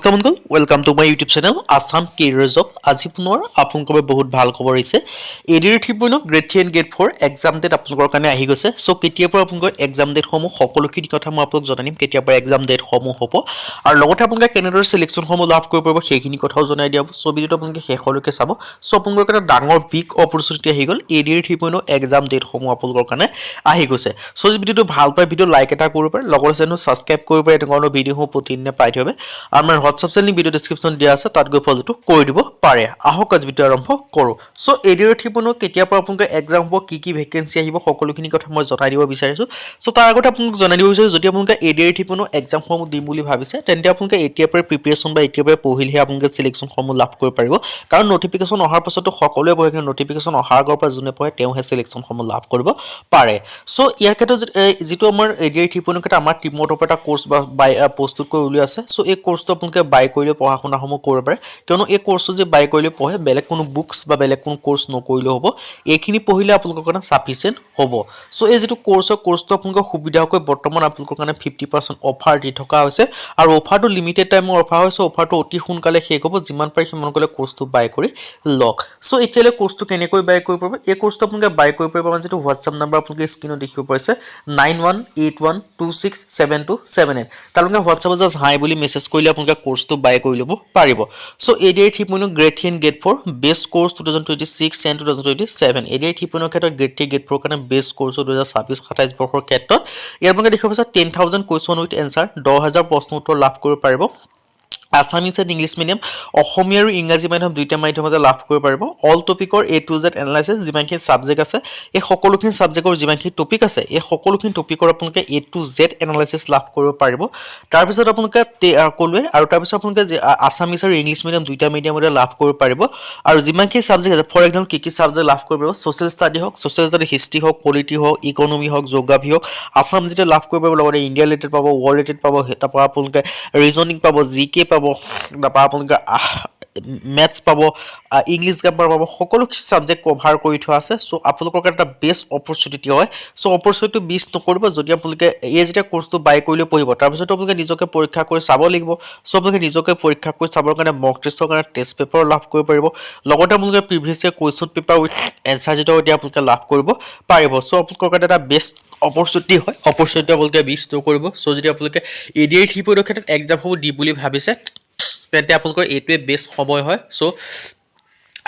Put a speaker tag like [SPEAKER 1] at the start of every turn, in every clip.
[SPEAKER 1] নমস্কাৰ বন্ধুসকল welcome to my YouTube channel Assam career job আজি পুনৰ আপোনালোকৰ বহুত ভাল খবৰ আহিছে ADR 3.0 grade 3 and grade 4 exam date আপোনালোকৰ কাৰণে আহি গৈছে সো কেতিয়াৰ পৰা আপোনালোকৰ এক্সাম ডেট সমূহ সকলোখিনি কথা মই আপোনালোক জনাই দিম কেতিয়াৰ পৰা এক্সাম ডেট সমূহ হ'ব আৰু লগতে আপোনালোকে কেনেদৰে সিলেকশন সমূহ লাভ কৰিব পাৰিব সেইখিনি কথাও জনাই দিয়াব সো ভিডিওটো আপোনালোকে শেষলৈকে চাব সো আপোনালোকৰ কাৰণে ডাঙৰ বিগ অপৰচুনিটি আহি গ'ল এডিআৰ 3.0 এক্সাম ডেট সমূহ আপোনালোকৰ কাৰণে আহি গৈছে সো যদি ভিডিওটো ভাল পায় ভিডিও লাইক এটা কৰিব পাৰে লগতে চেনেল সাবস্ক্ৰাইব কৰিব পাৰে এনেকুৱা ভিডিও সমূহ প্ৰতিদিনে পাই থাকিব আমাৰ হোৱাটছআপ চেনেল ভিডিও ডেসক্ৰিপচন দিয়া আছে তাত গৈ ফলোটো কৰি দিব পাৰে আহক আজি ভিডিও আৰম্ভ কৰো সো এডিআৰ 3.0 কেতিয়া পৰা আপোনালোকৰ এক্সাম হ'ব কি ভেকেন্সি আহিব সকলোখিনি কথা মই জনাই দিব বিচাৰিছো সো তাৰ আগতে আপোনালোক জনাই দিব বিচাৰিছো যদি আপোনালোকে এডিআৰ 3.0 এক্সাম সমূহ দিম বুলি ভাবিছে তেন্তে আপোনালোকে এতিয়াৰ পৰা প্ৰিপাৰেচন বা এতিয়াৰ পৰা পঢ়িলেহে আপোনালোকে সিলেকশন সমূহ লাভ কৰিব পাৰিব কাৰণ নটিফিকেশন অহাৰ পাছতো সকলোৱে পঢ়ে কিন্তু নটিফিকেশন অহাৰ আগৰ পৰা যোনে পঢ়ে তেওঁহে সিলেকশন সমূহ লাভ কৰিব পাৰে সো ইয়াৰ ক্ষেত্ৰত যেটো আমাৰ এডিআৰ 3.0 কেটা আমাৰ টিমৰ ওপৰত এটা কোৰ্স বা প্ৰস্তুত কৰি উলিওৱা আছে সো এই কোৰ্সটো আপোনালোকে বাই কৰিলে পঢ়া শুনা সমূহ কৰিব পাৰে কিয়নো এই কোৰ্সটো যে বাই কৰিলে পঢ়ে বেলেগ কোনো বুকস বা বেলেগ কোনো কোৰ্স নকৰিলে হ'ব এইখিনি পঢ়িলে আপোনালোকৰ কাৰণে সাফিসিয়েন্ট হ'ব সো এই যেটো কোৰ্সটো আপোনালোকৰ সুবিধা হৈ বৰ্তমান আপোনালোকৰ কাৰণে 50% অফাৰ দি থকা হৈছে আৰু অফাৰটো লিমিটেড টাইমৰ অফাৰ হৈছে অফাৰটো অতি সোনকালে শেষ হ'ব যিমান পাৰে সিমান সোনকালে কোৰ্সটো বাই কৰি লওক সো এতিয়ালে কোৰ্সটো কেনেকৈ বাই কৰিব পাৰিব এই কোৰ্সটো আপোনালোকে বাই কৰিব পাৰিব মানে যেটো WhatsApp নম্বৰ আপোনালোকে স্ক্ৰিনত দেখিব পাইছে 9181267278 তালকে WhatsApp জাস্ট হাই বুলি মেসেজ কৰিলে আপোনালোকে কোৰ্সটো বাই কৰি লব পাৰিব so ADR 3.0 grade 3 and grade 4 best course 2026 and 2027 ADR 3.0 ক্ষেত্ৰত গ্ৰেড 3 গ্ৰেড 4 কাৰণে বেষ্ট কোৰ্স 2026 27 বৰ্ষৰ ক্ষেত্ৰত ইয়াৰ আপোনালোকে দেখিব পাইছে 10000 কোৱেশ্চন উইথ এনসাৰ 10000 প্ৰশ্ন উত্তৰ লাভ কৰিব পাৰিব Assamese and English medium Asomiya আৰু ইংৰাজী মাধ্যম দুইটা মাধ্যমতে লাভ কৰিব পাৰিব অল টপিকৰ A to Z এনালাইসিস যিমানখিনি সাবজেক্ট আছে এই সকলোখিনি সাবজেক্টৰ যিমানখিনি টপিক আছে এই সকলোখিনি টপিকৰ আপোনালোকে A to Z এনালাইসিস লাভ কৰিব পাৰিব তাৰ পিছত আপোনালোকে কলুৱে আৰু তাৰ পিছত আপোনালোকে আসামিজ আৰু ইংলিছ মিডিয়াম দুইটা মিডিয়ামতে লাভ কৰিব পাৰিব আৰু যিমানখিনি সাবজেক্ট আছে ফৰ এক্সাম্পল কি সাবজেক্ট লাভ কৰিব পাৰিব সোশ্যাল ষ্টাডি হওক সোশ্যাল ষ্টাডি হিষ্ট্ৰি হওক পলিটি হওক ইকোনমি হওক জিওগ্ৰাফি হওক আসাম যেটা লাভ কৰিব পাৰিব লগতে ইণ্ডিয়া ৰিলেটেড পাব ওয়াৰ্ল্ড ৰিলেটেড পাব হেতা আপোনালোকে ৰিজনিং পাব জিকে পাব নাপা আপোনালোকে ম্যাথছ পাব ইংলিশ গ্ৰামাৰ পাব সকলো সাবজেক্ট কভাৰ কৰি থোৱা আছে সো আপোনালোকৰ কাৰণে এটা বেষ্ট অপৰচুনিটি হয় সো অপৰচুনিটি মিছ নকৰিব যদি আপোনালোকে এই যেটা কোৰ্সটো বাই কৰিলে পঢ়িব তাৰ পিছত আপোনালোকে নিজকে পৰীক্ষা কৰি চাব লাগিব সো আপোনালোকে নিজকে পৰীক্ষা কৰি চাবৰ কাৰণে মক টেষ্টৰ কাৰণে টেষ্ট পেপাৰ লাভ কৰিব পাৰিব লগতে আপোনালোকে প্ৰিভিয়াস ইয়াৰ কুৱেশ্চন পেপাৰ উইথ এনসাৰ যেটা এতিয়া আপোনালোকে লাভ কৰিব পাৰিব সো আপোনালোকৰ কাৰণে এটা বেষ্ট অপৰচুনিটি হয় অপৰচুনিটি আপোনালোকে মিছ নকৰিব সো যদি আপোনালোকে এডিআৰ 3.0 ক্ষেত্ৰত এক্সাম হ'ব দি বুলি ভাবিছে তেন্তে আপোনালোকৰ এইটোৱে বেষ্ট সময় হয় সো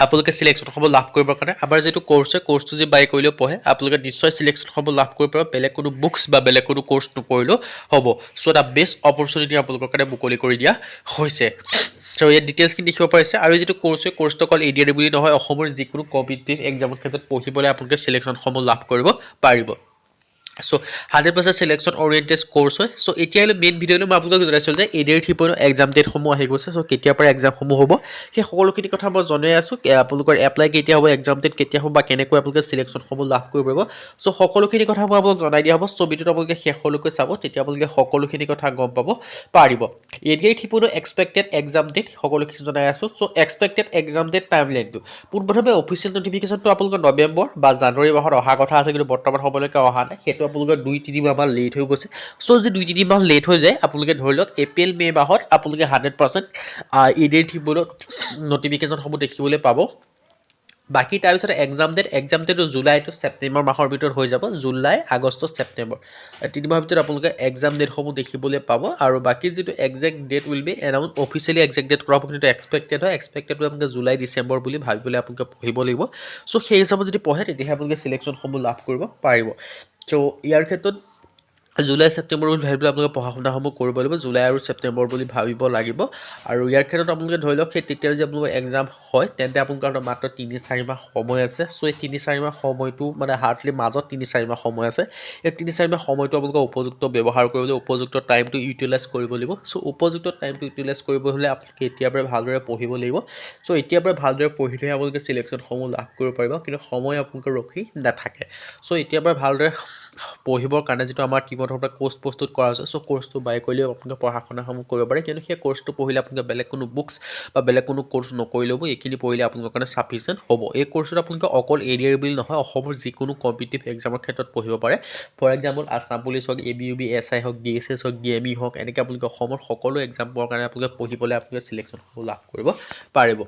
[SPEAKER 1] আপোনালোকে সিলেকশন হ'ব লাভ কৰিবৰ কাৰণে আমাৰ যেটো কোৰ্সটো যে বাই কৰিলে পঢ়ে আপোনালোকে নিশ্চয় সিলেকশন হ'ব লাভ কৰিব পাৰিব বেলেগ কোনো বুকস বা বেলেগ কোনো কোৰ্স নকৰিলেও হ'ব সো এটা বেষ্ট অপৰচুনিটি আপোনালোকৰ কাৰণে মুকলি কৰি দিয়া হৈছে সো এই ডিটেইলছ কি দেখিব পাইছে আৰু যেটো কোৰ্সটো কল এডিআৰ বুলি নহয় অসমৰ যিকোনো কম্পিটিটিভ এক্সামৰ ক্ষেত্ৰত পঢ়িবলৈ আপোনালোকে সিলেকশন হ'ব লাভ কৰিব পাৰিব সো 100% সিলেকশন ওৰিয়েন্টেড কোৰ্স হয় সো এতিয়ালৈ মেইন ভিডিওলৈ মই আপোনালোকক জনাইছিল যে এডিআৰ 3.0 এক্সাম ডেট সমূহ আহি গৈছে সো কেতিয়া পৰা এক্সাম সমূহ হ'ব সেই সকলোখিনি কথা মই জনাই আছো আপোনালোকৰ এপ্লাই কেতিয়া হ'ব এক্সাম ডেট কেতিয়া হ'ব বা কেনেকৈ আপোনালোকে সিলেকশন সমূহ লাভ কৰিব পাৰিব সো সকলোখিনি কথা মই আপোনালোকক জনাই দিয়া হ'ব সো ভিডিওটো আপোনালোকে শেষলৈকে চাব তেতিয়া আপোনালোকে সকলোখিনি কথা গম পাব পাৰিব এডিআৰ 3.0 এক্সপেক্টেড এক্সাম ডেট সকলোখিনি জনাই আছো সো এক্সপেক্টেড এক্সাম ডেট টাইমলাইনটো পোনপ্ৰথমে অফিচিয়েল নটিফিকেশনটো আপোনালোকৰ নৱেম্বৰ বা জানুৱাৰী মাহত অহা কথা আছে কিন্তু বৰ্তমান সময়লৈকে অহা নাই হেতু আপোনালোকৰ 2-3 মাহ লেট হৈ গৈছে সো যে 2-3 মাহ লেট হৈ যায় আপোনালোকে ধৰি লওক এপ্ৰিল মে মাহত আপোনালোকে 100% এডিআৰ 3.0 নটিফিকেশন সমূহ দেখিবলৈ পাব বাকি তাৰ পিছত exam date July to September মাহৰ ভিতৰত হৈ যাব জুলাই আগষ্ট সেপ্টেম্বৰ তিনি মাহৰ ভিতৰত আপোনালোকে এক্সাম ডেট সমূহ দেখিবলৈ পাব আৰু বাকি যেটো exact date will be announce officially exact date কৰা কিন্তু এক্সপেক্টেড হয় আপোনালোকে জুলাই ডিসেম্বৰ বুলি ভাবিবলৈ আপোনালোকে পঢ়িব লাগিব সো সেই হিচাপত যদি পঢ়ে তেতিয়া আপোনালোকে সিলেকশন সমূহ লাভ কৰিব পাৰিব সো ইয়াৰ ক্ষেত্ৰত জুলাই সেপ্টেম্বৰ বুলি ভাবিলে আপোনালোকে পঢ়া শুনা সমূহ কৰিব লাগিব জুলাই আৰু সেপ্টেম্বৰ বুলি ভাবিব লাগিব আৰু ইয়াৰ ক্ষেত্ৰত আপোনালোকে ধৰি লওক সেই তেতিয়া যে আপোনালোকৰ এক্সাম হয় তেন্তে আপোনালোকৰ মাত্ৰ 3-4 মাহ সময় আছে সো এই 3-4 মাহ সময়টো মানে হাৰ্ডলি মাজত 3-4 মাহ সময় আছে এই 3-4 মাহ সময়টো আপোনালোকে উপযুক্ত ব্যৱহাৰ কৰিবলৈ উপযুক্ত টাইমটো ইউটিলাইজ কৰিব লাগিব সো উপযুক্ত টাইমটো ইউটিলাইজ কৰিব হলে আপোনালোকে এতিয়াৰ পৰা ভালদৰে পঢ়িব লাগিব সো এতিয়াৰ পৰা ভালদৰে পঢ়িলেহে আপোনালোকে সিলেকশন সমূহ লাভ কৰিব পাৰিব কিন্তু সময় আপোনালোকৰ ৰখি নাথাকে সো এতিয়াৰ পৰা ভালদৰে পঢ়িবৰ কাৰণে যেটো আমাৰ টিম টিমৰ পৰা কোৰ্চ প্ৰস্তুত কৰা হৈছে চ' কোৰ্চটো বাই কৰিলেও আপোনালোকে পঢ়া শুনাসমূহ কৰিব পাৰে কিন্তু সেই কোৰ্চটো পঢ়িলে আপোনালোকে বেলেগ কোনো বুকছ বা বেলেগ কোনো কোৰ্চ নকৰিলেও এইখিনি পঢ়িলে আপোনালোকৰ কাৰণে ছাফিচিয়েণ্ট হ'ব এই কোৰ্চত আপোনালোকে অকল এৰিয়াৰ বুলি নহয় অসমৰ যিকোনো কম্পিটিটিভ এক্সামৰ ক্ষেত্ৰত পঢ়িব পাৰে ফৰ এক্সাম্পল আছাম পুলিচ হওক ABUB SI হওক DSS হওক DME হওক এনেকৈ আপোনালোকে অসমৰ সকলো এক্সামৰ কাৰণে আপোনালোকে পঢ়িবলৈ আপোনালোকে চিলেকশ্যন লাভ কৰিব পাৰিব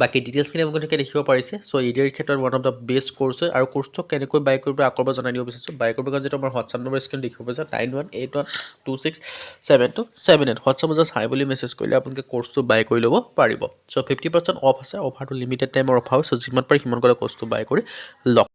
[SPEAKER 1] বাকি ডিটেইলছখিনি আপোনালোকে দেখিব পাৰিছে চ' এডিয়াৰ ক্ষেত্ৰত one of the best course হয় আৰু কোৰ্চটো কেনেকৈ বাই কৰিব আকৌ এবাৰ জনাই দিব বিচাৰিছোঁ বাই কৰিব কাৰণে যিটো আমাৰ হোৱাটছআপ নম্বৰ স্ক্ৰীন দেখিব পাৰিছে 9181267278 হোৱাটছআপত জাষ্ট হাই বুলি মেছেজ কৰিলে আপোনালোকে কোৰ্চটো বাই কৰি ল'ব পাৰিব চ' 50% অফ আছে অফাৰটো লিমিটেড টাইমৰ অফাৰ হয় চ' যিমান পাৰে সিমান কৰে কোৰ্চটো বাই কৰি লওক